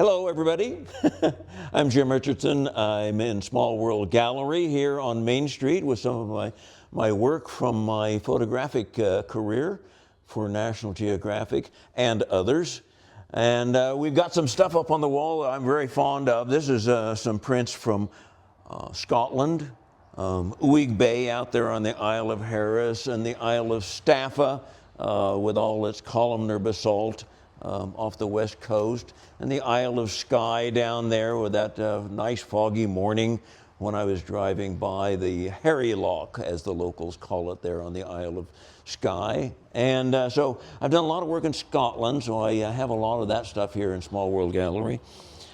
Hello, everybody. I'm Jim Richardson. I'm in Small World Gallery here on Main Street with some of my work from my photographic career for National Geographic and others. And we've got some stuff up on the wall that I'm very fond of. This is some prints from Scotland, Uig Bay out there on the Isle of Harris, and the Isle of Staffa with all its columnar basalt. Off the west coast, and the Isle of Skye down there with that nice foggy morning when I was driving by the Harry Loch, as the locals call it there on the Isle of Skye. And so I've done a lot of work in Scotland, so I have a lot of that stuff here in Small World Gallery.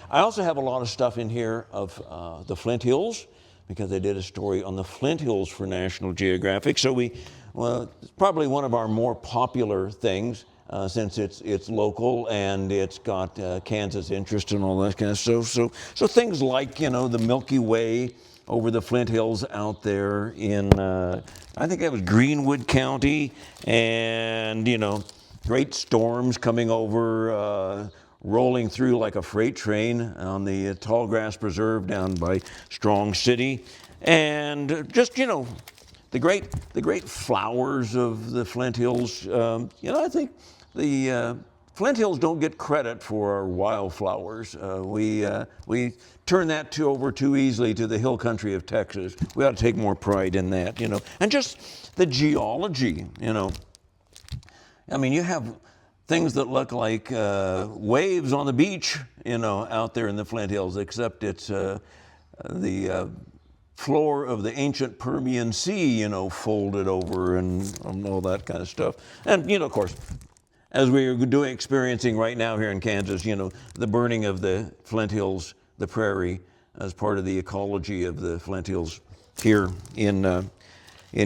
I also have a lot of stuff in here of the Flint Hills, because I did a story on the Flint Hills for National Geographic. So it's probably one of our more popular things. Since it's local and it's got Kansas interest and all that kind of stuff. So things like, you know, the Milky Way over the Flint Hills out there in, I think that was Greenwood County, and, you know, great storms coming over, rolling through like a freight train on the Tallgrass Preserve down by Strong City, and just, you know, the great flowers of the Flint Hills. You know, I think the Flint Hills don't get credit for our wildflowers. We turn that over too easily to the hill country of Texas. We ought to take more pride in that, you know. And just the geology, you know. I mean, you have things that look like waves on the beach, you know, out there in the Flint Hills, except it's the floor of the ancient Permian Sea, you know, folded over and all that kind of stuff. And, you know, of course, as we're experiencing right now here in Kansas, you know, the burning of the Flint Hills, the prairie, as part of the ecology of the Flint Hills here in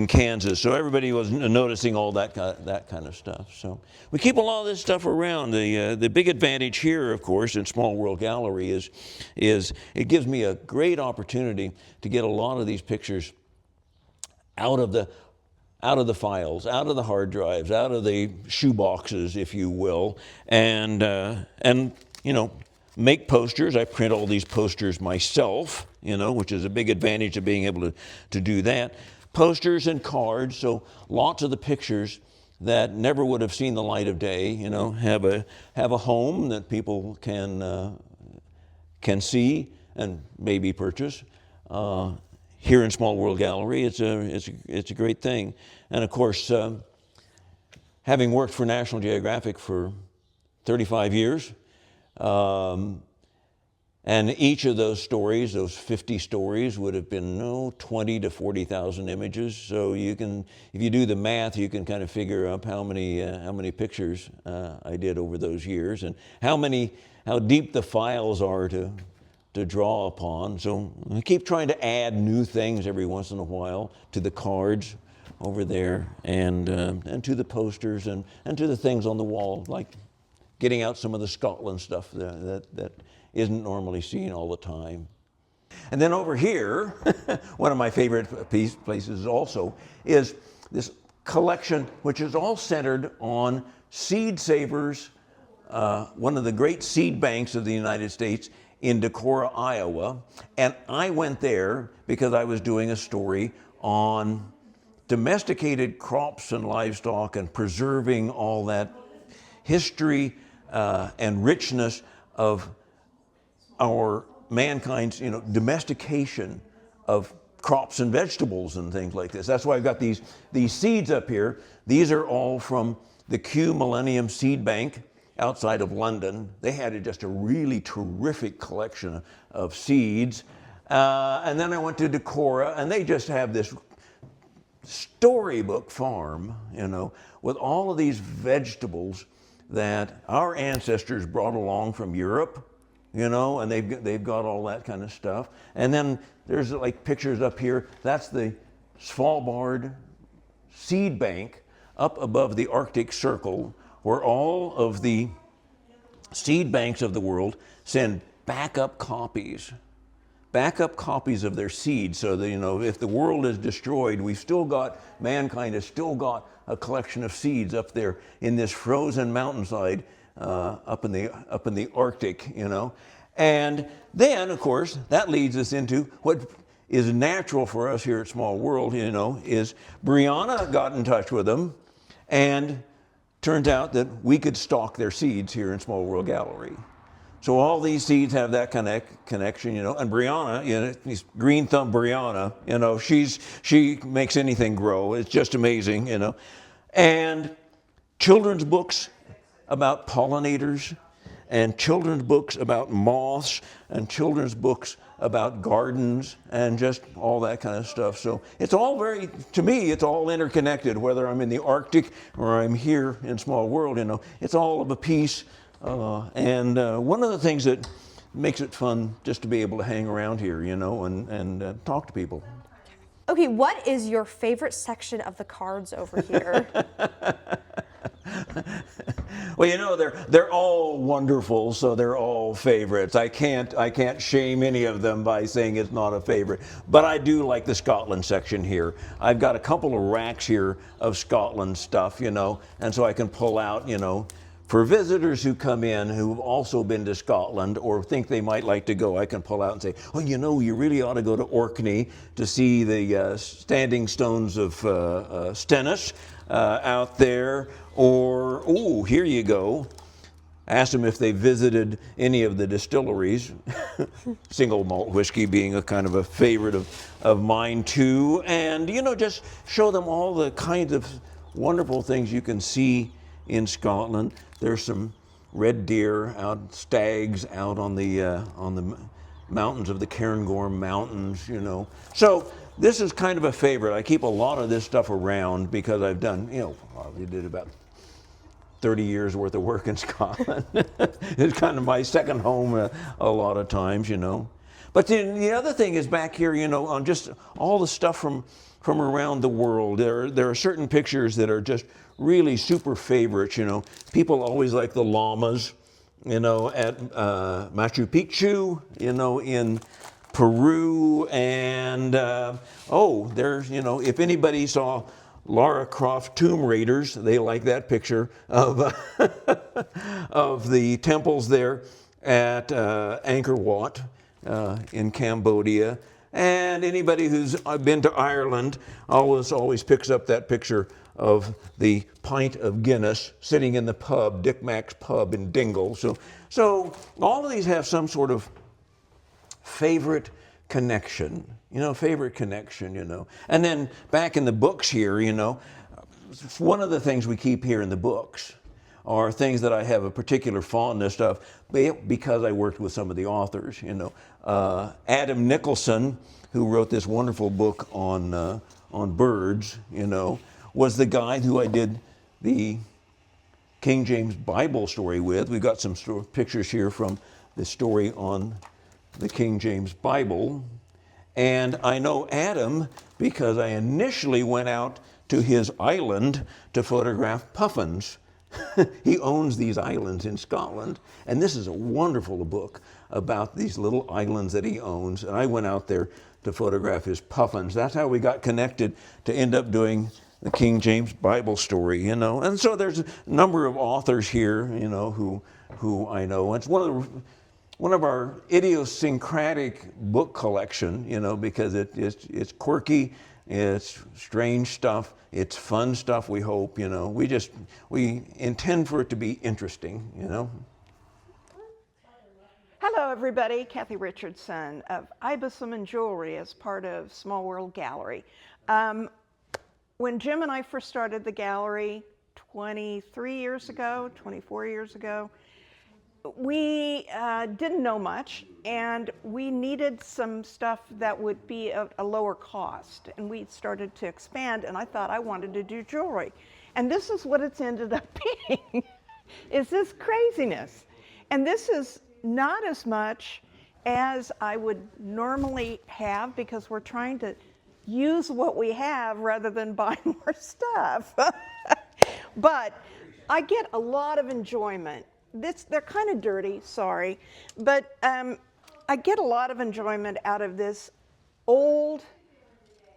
Kansas. So everybody was noticing all that kind of stuff. So we keep a lot of this stuff around. The big advantage here, of course, in Small World Gallery is it gives me a great opportunity to get a lot of these pictures out of the files, out of the hard drives, out of the shoe boxes, if you will, and you know, make posters. I print all these posters myself, you know, which is a big advantage of being able to do that. Posters and cards, so lots of the pictures that never would have seen the light of day, you know, have a home that people can see and maybe purchase. Here in Small World Gallery, it's a great thing. And of course, having worked for National Geographic for 35 years, and each of those stories, those 50 stories, would have been 20 to 40,000 images. So you can, if you do the math, you can kind of figure out how many pictures I did over those years, and how deep the files are to draw upon. So I keep trying to add new things every once in a while to the cards over there, and to the posters, and to the things on the wall, like getting out some of the Scotland stuff that isn't normally seen all the time. And then over here, one of my favorite places also is this collection, which is all centered on Seed Savers, one of the great seed banks of the United States, in Decorah, Iowa. And I went there because I was doing a story on domesticated crops and livestock and preserving all that history and richness of our mankind's, you know, domestication of crops and vegetables and things like this. That's why I've got these seeds up here. These are all from the Kew Millennium Seed Bank outside of London. They had just a really terrific collection of seeds. And then I went to Decorah, and they just have this storybook farm, you know, with all of these vegetables that our ancestors brought along from Europe, you know, and they've got all that kind of stuff. And then there's like pictures up here. That's the Svalbard Seed Bank up above the Arctic Circle, where all of the seed banks of the world send backup copies of their seeds, so that, you know, if the world is destroyed, mankind has still got a collection of seeds up there in this frozen mountainside up in the Arctic, you know. And then, of course, that leads us into what is natural for us here at Small World, you know, is Brianna got in touch with them, and turns out that we could stock their seeds here in Small World Gallery. So all these seeds have that connection, you know. And Brianna, you know, green thumb Brianna, you know, she makes anything grow. It's just amazing, you know. And children's books about pollinators, and children's books about moths, and children's books about gardens, and just all that kind of stuff. So it's all to me, it's all interconnected, whether I'm in the Arctic or I'm here in Small World, you know. It's all of a piece. And one of the things that makes it fun just to be able to hang around here, you know, and talk to people. Okay, what is your favorite section of the cards over here? Well, you know, they're all wonderful, so they're all favorites. I can't shame any of them by saying it's not a favorite. But I do like the Scotland section here. I've got a couple of racks here of Scotland stuff, you know, and so I can pull out, you know, for visitors who come in who've also been to Scotland or think they might like to go, I can pull out and say, oh, you know, you really ought to go to Orkney to see the standing stones of Stennis out there. Or, oh, here you go. Ask them if they visited any of the distilleries, single malt whiskey being a kind of a favorite of mine too. And, you know, just show them all the kinds of wonderful things you can see in Scotland. There's some red deer stags out on the mountains of the Cairngorm Mountains, you know. So this is kind of a favorite. I keep a lot of this stuff around because I've done, you know, I did about 30 years worth of work in Scotland. It's kind of my second home a lot of times, you know. But then the other thing is back here, you know, on just all the stuff from around the world. There are certain pictures that are just really super favorites, you know. People always like the llamas, you know, at Machu Picchu, you know, in Peru. And, there's, you know, if anybody saw Lara Croft Tomb Raiders, they like that picture of, of the temples there at Angkor Wat in Cambodia. And anybody who's been to Ireland always picks up that picture of the pint of Guinness sitting in the pub, Dick Mack's pub in Dingle. So all of these have some sort of favorite connection, you know. And then back in the books here, you know, one of the things we keep here in the books are things that I have a particular fondness of because I worked with some of the authors, you know. Adam Nicholson, who wrote this wonderful book on birds, you know, was the guy who I did the King James Bible story with. We've got some pictures here from the story on the King James Bible. And I know Adam because I initially went out to his island to photograph puffins. He owns these islands in Scotland, and this is a wonderful book about these little islands that he owns. And I went out there to photograph his puffins. That's how we got connected to end up doing the King James Bible story, you know. And so there's a number of authors here, you know, who I know. It's one of our idiosyncratic book collection, you know, because it's quirky, it's strange stuff, it's fun stuff, we hope, you know. We intend for it to be interesting, you know. Hello, everybody. Kathy Richardson of Ibis Women Jewelry as part of Small World Gallery. When Jim and I first started the gallery 24 years ago, we didn't know much, and we needed some stuff that would be at a lower cost. And we started to expand, and I thought I wanted to do jewelry. And this is what it's ended up being, is this craziness. And this is not as much as I would normally have because we're trying to use what we have rather than buy more stuff. But I get a lot of enjoyment. They're kind of dirty, sorry, but I get a lot of enjoyment out of this old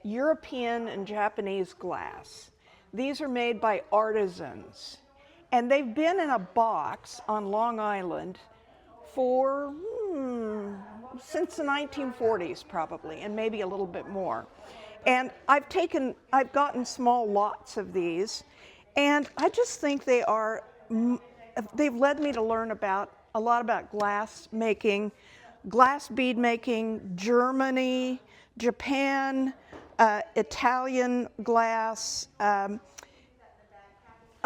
European and Japanese glass. These are made by artisans, And they've been in a box on Long Island for since the 1940s probably, and maybe a little bit more. And I've gotten small lots of these, and I just think they've led me to learn a lot about glass making, glass bead making, Germany, Japan, Italian glass, a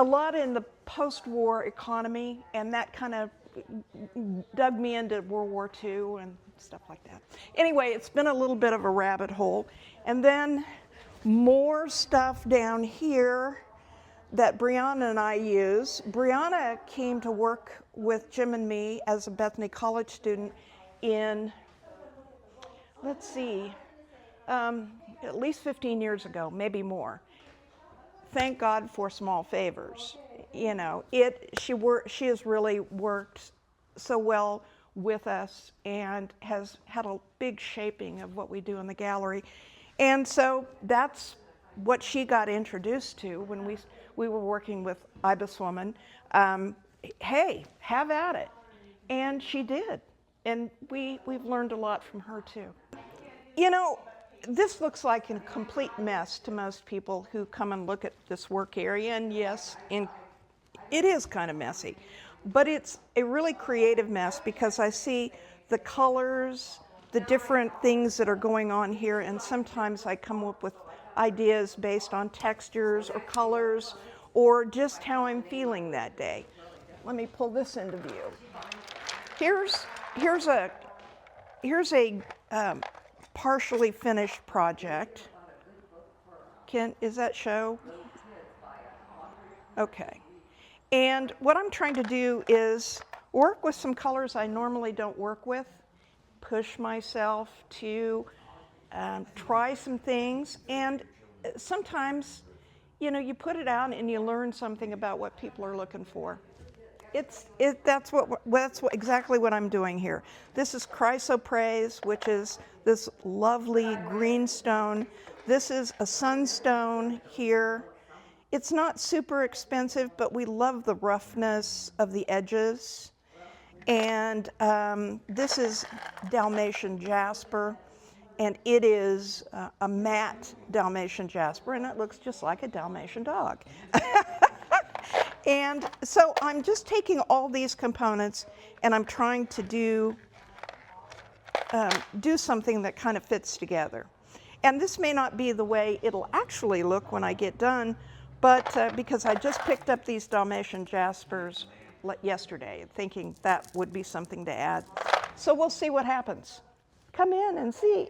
lot in the post-war economy, and that kind of dug me into World War II and stuff like that. Anyway, it's been a little bit of a rabbit hole. And then more stuff down here that Brianna and I use. Brianna came to work with Jim and me as a Bethany College student in, let's see, at least 15 years ago, maybe more. Thank God for small favors. You know, she has really worked so well with us and has had a big shaping of what we do in the gallery. And so that's what she got introduced to when we were working with Ibis Woman. Hey, have at it. And she did. And we've learned a lot from her too. You know, this looks like a complete mess to most people who come and look at this work area, and yes, it is kind of messy, but it's a really creative mess because I see the colors, the different things that are going on here, and sometimes I come up with ideas based on textures or colors or just how I'm feeling that day. Let me pull this into view. Here's a partially finished project. Is that show? Okay. And what I'm trying to do is work with some colors I normally don't work with, push myself to try some things, and sometimes, you know, you put it out and you learn something about what people are looking for. That's exactly what I'm doing here. This is chrysoprase, which is this lovely green stone. This is a sunstone here. It's not super expensive, but we love the roughness of the edges. And this is Dalmatian jasper, and it is a matte Dalmatian jasper, and it looks just like a Dalmatian dog. And so I'm just taking all these components and I'm trying to do something that kind of fits together. And this may not be the way it'll actually look when I get done, but because I just picked up these Dalmatian jaspers yesterday, thinking that would be something to add. So we'll see what happens. Come in and see.